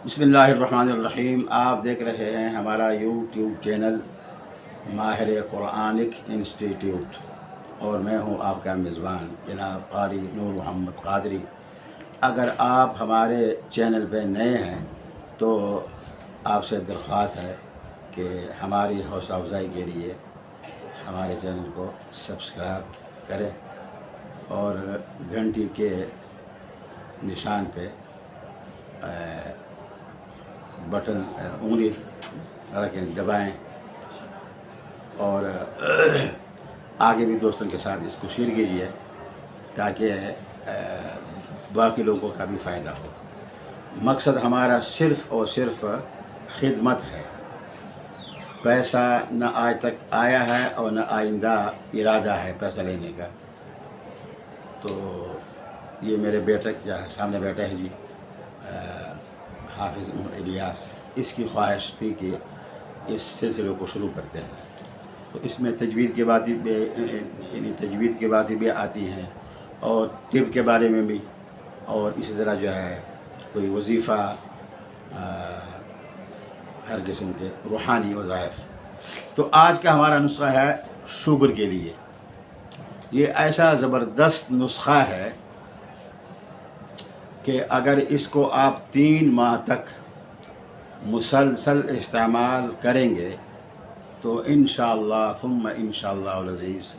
بسم اللہ الرحمن الرحیم۔ آپ دیکھ رہے ہیں ہمارا یوٹیوب چینل ماہر قرآنک انسٹیٹیوٹ، اور میں ہوں آپ کا میزبان جناب قاری نور محمد قادری۔ اگر آپ ہمارے چینل پہ نئے ہیں تو آپ سے درخواست ہے کہ ہماری حوصلہ افزائی کے لیے ہمارے چینل کو سبسکرائب کریں اور گھنٹی کے نشان پہ بٹن انگلی رکھیں، دبائیں، اور آگے بھی دوستوں کے ساتھ اس کو شیئر کیجیے تاکہ باقی لوگوں کا بھی فائدہ ہو۔ مقصد ہمارا صرف اور صرف خدمت ہے، پیسہ نہ آج تک آیا ہے اور نہ آئندہ ارادہ ہے پیسہ لینے کا۔ تو یہ میرے بیٹے کیا سامنے بیٹھا ہے جی، حافظ الیاس، اس کی خواہش تھی کہ اس سلسلے کو شروع کرتے ہیں۔ تو اس میں تجوید کی باتیں بھی تجوید کی باتیں بھی آتی ہیں، اور طب کے بارے میں بھی، اور اسی طرح جو ہے کوئی وظیفہ، ہر قسم کے روحانی وظائف۔ تو آج کا ہمارا نسخہ ہے شوگر کے لیے۔ یہ ایسا زبردست نسخہ ہے کہ اگر اس کو آپ 3 ماہ تک مسلسل استعمال کریں گے تو انشاءاللہ ثم انشاءاللہ العزیز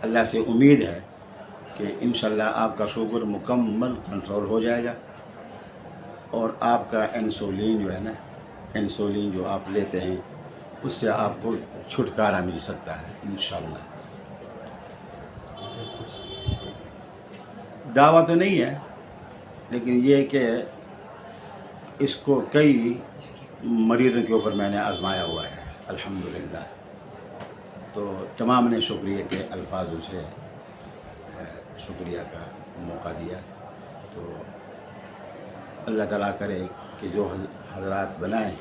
اللہ سے امید ہے کہ انشاءاللہ آپ کا شوگر مکمل کنٹرول ہو جائے گا، اور آپ کا انسولین جو ہے نا، انسولین جو آپ لیتے ہیں اس سے آپ کو چھٹکارا مل سکتا ہے انشاءاللہ۔ دعویٰ تو نہیں ہے، لیکن یہ کہ اس کو کئی مریضوں کے اوپر میں نے آزمایا ہوا ہے الحمدللہ۔ تو تمام نے شکریہ کے الفاظوں سے شکریہ کا موقع دیا۔ تو اللہ تعالیٰ کرے کہ جو حضرات بنائیں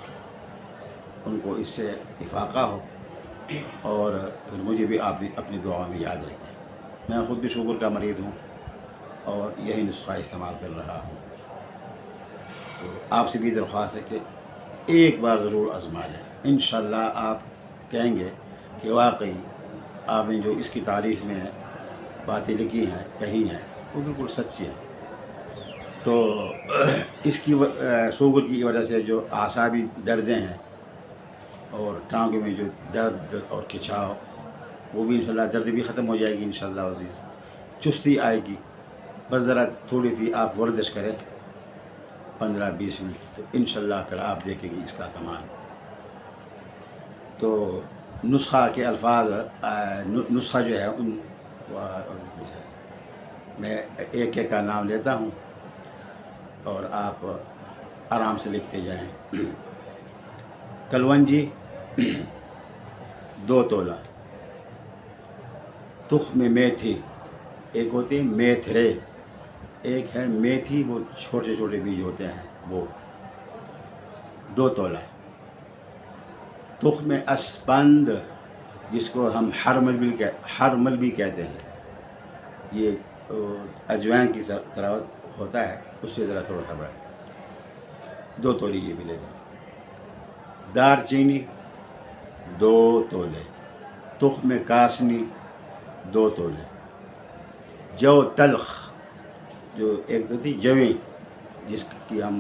ان کو اس سے افاقہ ہو، اور پھر مجھے بھی آپ بھی اپنی دعا میں یاد رکھیں۔ میں خود بھی شوگر کا مریض ہوں اور یہی نسخہ استعمال کر رہا ہوں۔ تو آپ سے بھی درخواست ہے کہ ایک بار ضرور آزما لیں، انشاءاللہ آپ کہیں گے کہ واقعی آپ نے جو اس کی تعریف میں باتیں لکھی ہیں، کہی ہیں، وہ بالکل سچی ہیں۔ تو اس کی شوگر کی وجہ سے جو اعصابی دردیں ہیں اور ٹانگوں میں جو درد اور کھچاؤ، وہ بھی انشاءاللہ درد بھی ختم ہو جائے گی انشاءاللہ عزیز، چستی آئے گی۔ بس ذرا تھوڑی سی آپ ورزش کریں 15-20 منٹ، تو انشاءاللہ پھر آپ دیکھیں گے اس کا کمال۔ تو نسخہ کے الفاظ، نسخہ جو ہے میں ایک ایک کا نام لیتا ہوں اور آپ آرام سے لکھتے جائیں۔ کلونجی 2 تولہ، تخم میتھی، ایک ہوتی ہے میتھرے، ایک ہے میتھی، وہ چھوٹے چھوٹے بیج ہوتے ہیں، وہ 2 تولہ۔ تخم اسپند، جس کو ہم ہرمل بھی کہتے ہیں، یہ اجوائن کی طرح ہوتا ہے، اس سے ذرا تھوڑا سا بڑا، 2 تولے یہ بھی لے لیں۔ دار چینی 2 تولے، تخم کاسنی 2 تولے، جو تلخ، جو ایک تو تھی جویں جس کی ہم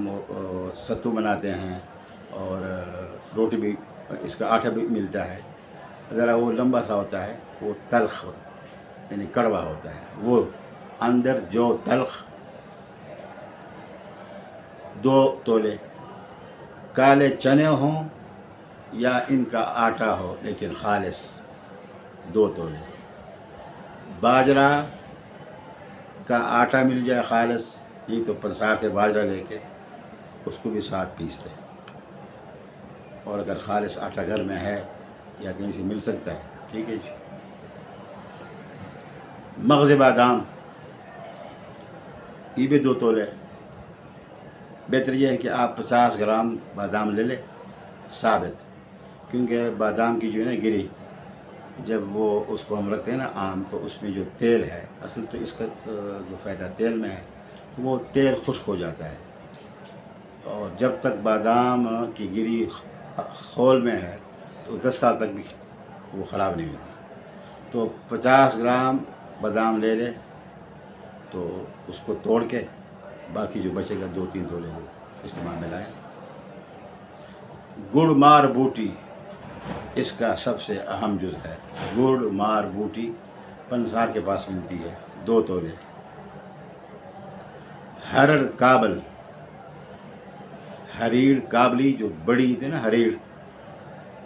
ستو بناتے ہیں، اور روٹی بھی، اس کا آٹا بھی ملتا ہے، ذرا وہ لمبا سا ہوتا ہے، وہ تلخ یعنی کڑوا ہوتا ہے، وہ اندر جو تلخ 2 تولے۔ کالے چنے ہوں یا ان کا آٹا ہو لیکن خالص 2 تولے۔ باجرہ کا آٹا مل جائے خالص، نہیں تو پنسار سے باجرہ لے کے اس کو بھی ساتھ پیس دیں، اور اگر خالص آٹا گھر میں ہے یا کہیں سے مل سکتا ہے ٹھیک ہے جی۔ مغز بادام یہ بھی 2 تولے۔ بہتر یہ ہے کہ آپ 50 گرام بادام لے لیں ثابت، کیونکہ بادام کی جو ہے نا گری، جب وہ اس کو ہم رکھتے ہیں نا عام، تو اس میں جو تیل ہے، اصل تو اس کا جو فائدہ تیل میں ہے، وہ تیل خشک ہو جاتا ہے، اور جب تک بادام کی گری خول میں ہے تو 10 سال تک بھی وہ خراب نہیں ہوتی۔ تو 50 گرام بادام لے لے، تو اس کو توڑ کے باقی جو بچے گا 2-3 تولے وہ استعمال میں لائیں۔ گڑ مار بوٹی اس کا سب سے اہم جز ہے۔ گڑ مار بوٹی پنسار کے پاس ملتی ہے، 2 تولے۔ ہرڑ کابل، ہریڑ کابلی جو بڑی تھی نا ہریڑ،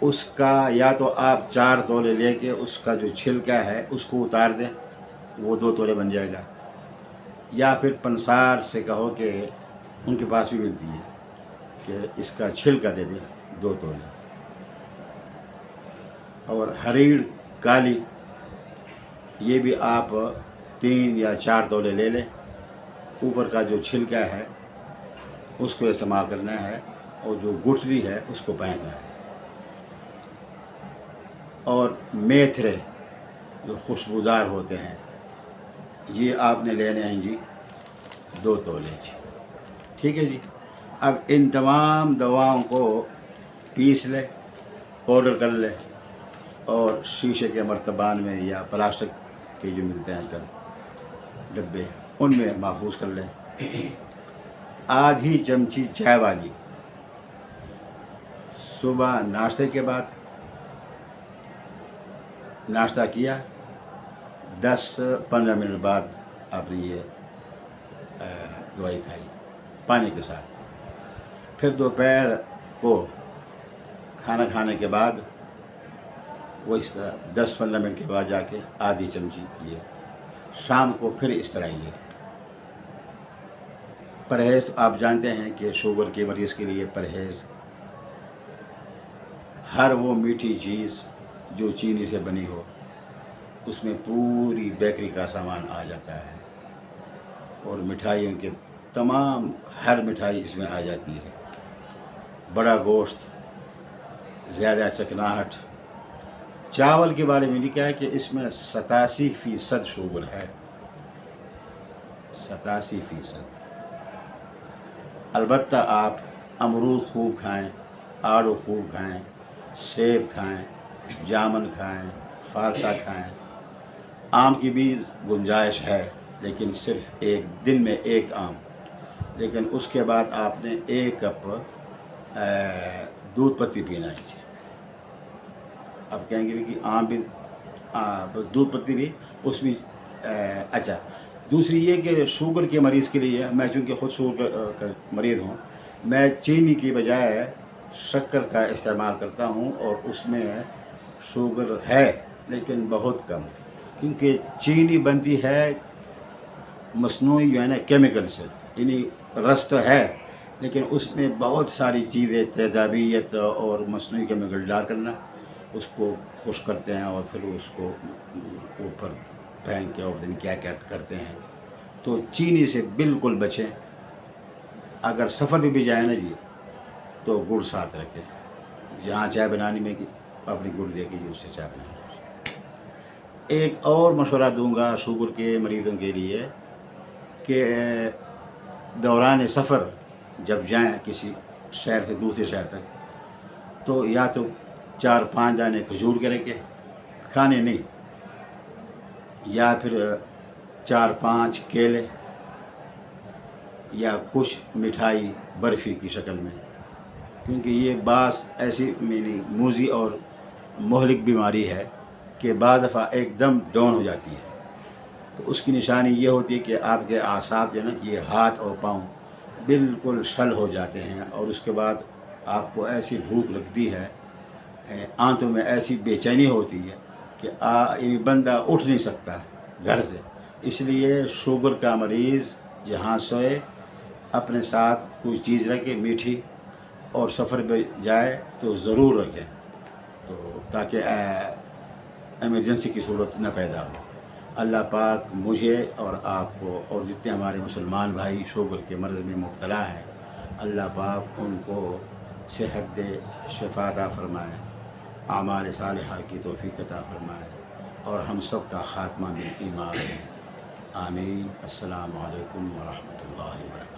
اس کا یا تو آپ 4 تولے لے کے اس کا جو چھلکا ہے اس کو اتار دیں، وہ 2 تولے بن جائے گا، یا پھر پنسار سے کہو کہ ان کے پاس بھی ملتی ہے کہ اس کا چھلکا دے دیں، 2 تولے۔ اور ہریڑ کالی، یہ بھی آپ 3 یا 4 تولے لے لیں، اوپر کا جو چھلکا ہے اس کو استعمال کرنا ہے، اور جو گٹھلی ہے اس کو پہننا ہے۔ اور میتھرے جو خوشبودار ہوتے ہیں، یہ آپ نے لینے ہیں جی 2 تولے جی، ٹھیک ہے جی۔ اب ان تمام دواؤں کو پیس لے، پاؤڈر کر لے، اور شیشے کے مرتبان میں یا پلاسٹک کے جو ملتے ہیں کل ڈبے، ان میں محفوظ کر لیں۔ آدھی چمچی چائے والی صبح ناشتے کے بعد، ناشتہ کیا 10-15 منٹ بعد آپ نے یہ دوائی کھائی پانی کے ساتھ۔ پھر دوپہر کو کھانا کھانے کے بعد وہ اس طرح 10-15 منٹ کے بعد جا کے آدھی چمچی یہ، شام کو پھر اس طرح یہ۔ پرہیز آپ جانتے ہیں کہ شوگر کے مریض کے لیے پرہیز، ہر وہ میٹھی چیز جو چینی سے بنی ہو، اس میں پوری بیکری کا سامان آ جاتا ہے، اور مٹھائیوں کے تمام ہر مٹھائی اس میں آ جاتی ہے۔ بڑا گوشت، زیادہ چکناہٹ۔ چاول کے بارے میں لکھا ہے کہ اس میں 87% شوگر ہے، 87%۔ البتہ آپ امرود خوب کھائیں، آڑو خوب کھائیں، سیب کھائیں، جامن کھائیں، فالسا کھائیں۔ آم کی بھی گنجائش ہے، لیکن صرف ایک دن میں 1 آم، لیکن اس کے بعد آپ نے 1 کپ دودھ پتی پینا ہے۔ آپ کہیں گے کہ آم بھی، دودھ پتی بھی اس میں اچھا۔ دوسری یہ کہ شوگر کے مریض کے لیے، میں چونکہ خود شوگر کا مریض ہوں، میں چینی کی بجائے شکر کا استعمال کرتا ہوں، اور اس میں شوگر ہے لیکن بہت کم، کیونکہ چینی بنتی ہے مصنوعی جو ہے نا کیمیکل سے، یعنی رس تو ہے لیکن اس میں بہت ساری چیزیں تیزابیت اور مصنوعی کیمیکل ڈال کرنا اس کو خشک کرتے ہیں، اور پھر اس کو اوپر پھینک کے اور دن کیا کیا کرتے ہیں۔ تو چینی سے بالکل بچیں۔ اگر سفر بھی جائیں نا جی تو گڑ ساتھ رکھیں، جہاں چائے بنانی میں اپنی گڑ دے کے جی اس سے چائے بنانی۔ ایک اور مشورہ دوں گا شوگر کے مریضوں کے لیے کہ دوران سفر جب جائیں کسی شہر سے دوسرے شہر تک، تو یا تو 4-5 دانے کھجور کے رکھیں، کھانے نہیں، یا پھر 4-5 کیلے، یا کچھ مٹھائی برفی کی شکل میں، کیونکہ یہ بعض ایسی موذی اور مہلک بیماری ہے کہ بعض دفعہ ایک دم ڈاؤن ہو جاتی ہے، تو اس کی نشانی یہ ہوتی ہے کہ آپ کے اعصاب جو ہے نا، یہ ہاتھ اور پاؤں بالکل شل ہو جاتے ہیں، اور اس کے بعد آپ کو ایسی بھوک لگتی ہے، آنتوں میں ایسی بے چینی ہوتی ہے کہ یعنی بندہ اٹھ نہیں سکتا گھر سے۔ اس لیے شوگر کا مریض جہاں سوئے اپنے ساتھ کوئی چیز رکھے میٹھی، اور سفر پہ جائے تو ضرور رکھیں، تو تاکہ ایمرجنسی کی صورت نہ پیدا ہو۔ اللہ پاک مجھے اور آپ کو اور جتنے ہمارے مسلمان بھائی شوگر کے مرض میں مبتلا ہیں، اللہ پاک ان کو صحت دے، شفا عطا فرمائے۔ اعمال صالحہ کی توفیق عطا فرمائے اور ہم سب کا خاتمہ بالایمان آمین۔ السلام علیکم ورحمۃ اللہ وبرکاتہ۔